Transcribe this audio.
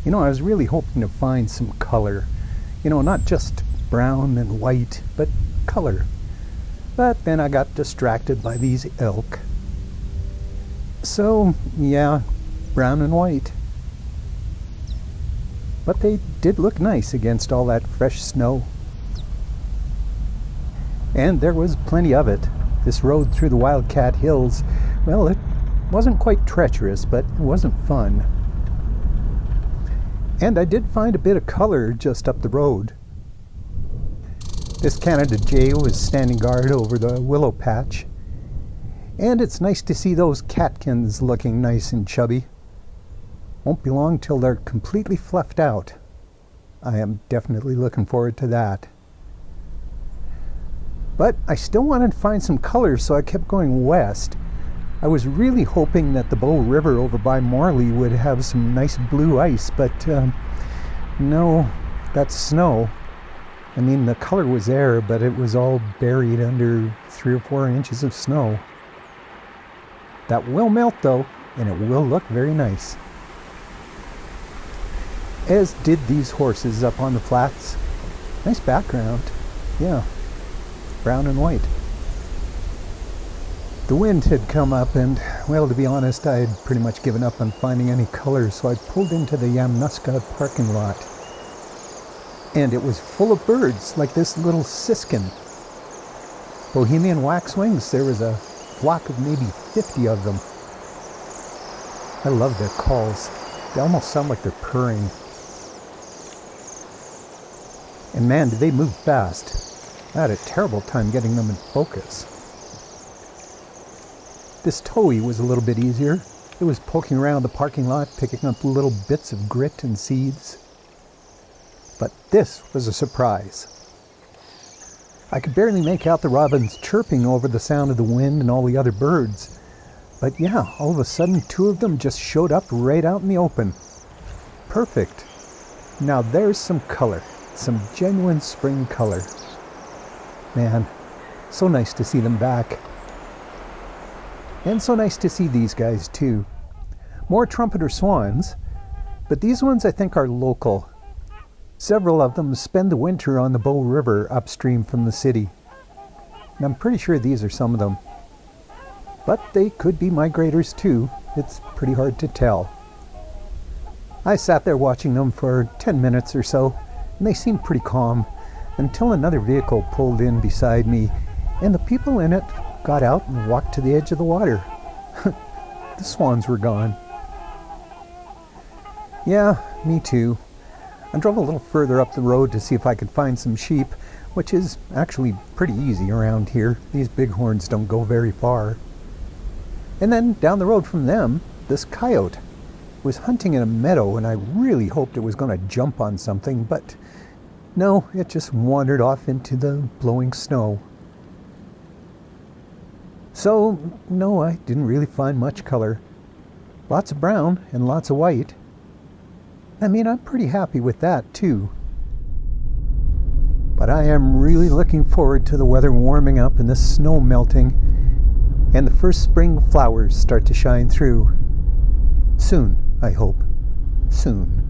I was really hoping to find some color. Not just brown and white, but color. But then I got distracted by these elk. So, yeah, brown and white. But they did look nice against all that fresh snow. And there was plenty of it. This road through the Wildcat Hills, well, it wasn't quite treacherous, but it wasn't fun. And I did find a bit of color just up the road. This Canada jay was standing guard over the willow patch. And it's nice to see those catkins looking nice and chubby. Won't be long till they're completely fluffed out. I am definitely looking forward to that. But I still wanted to find some color, so I kept going west. I was really hoping that the Bow River over by Morley would have some nice blue ice, but no, that's snow. I mean, the color was there, but it was all buried under 3 or 4 inches of snow. That will melt though, and it will look very nice. As did these horses up on the flats. Nice background, yeah, brown and white. The wind had come up and, well, to be honest, I had pretty much given up on finding any color, so I pulled into the Yamnuska parking lot. And it was full of birds, like this little siskin. Bohemian waxwings, there was a flock of maybe 50 of them. I love their calls. They almost sound like they're purring. And man, do they move fast. I had a terrible time getting them in focus. This towhee was a little bit easier. It was poking around the parking lot, picking up little bits of grit and seeds. But this was a surprise. I could barely make out the robins chirping over the sound of the wind and all the other birds. But yeah, all of a sudden 2 of them just showed up right out in the open. Perfect. Now there's some color. Some genuine spring color. Man, so nice to see them back. And so nice to see these guys too. More trumpeter swans, but these ones I think are local. Several of them spend the winter on the Bow River upstream from the city. And I'm pretty sure these are some of them. But they could be migrators too. It's pretty hard to tell. I sat there watching them for 10 minutes or so, and they seemed pretty calm, until another vehicle pulled in beside me, and the people in it got out and walked to the edge of the water. The swans were gone. Yeah, me too. I drove a little further up the road to see if I could find some sheep, which is actually pretty easy around here. These bighorns don't go very far. And then down the road from them, this coyote was hunting in a meadow, and I really hoped it was going to jump on something, but no, it just wandered off into the blowing snow. So, no, I didn't really find much color. Lots of brown and lots of white. I mean, I'm pretty happy with that too. But I am really looking forward to the weather warming up and the snow melting, and the first spring flowers start to shine through. Soon, I hope. Soon.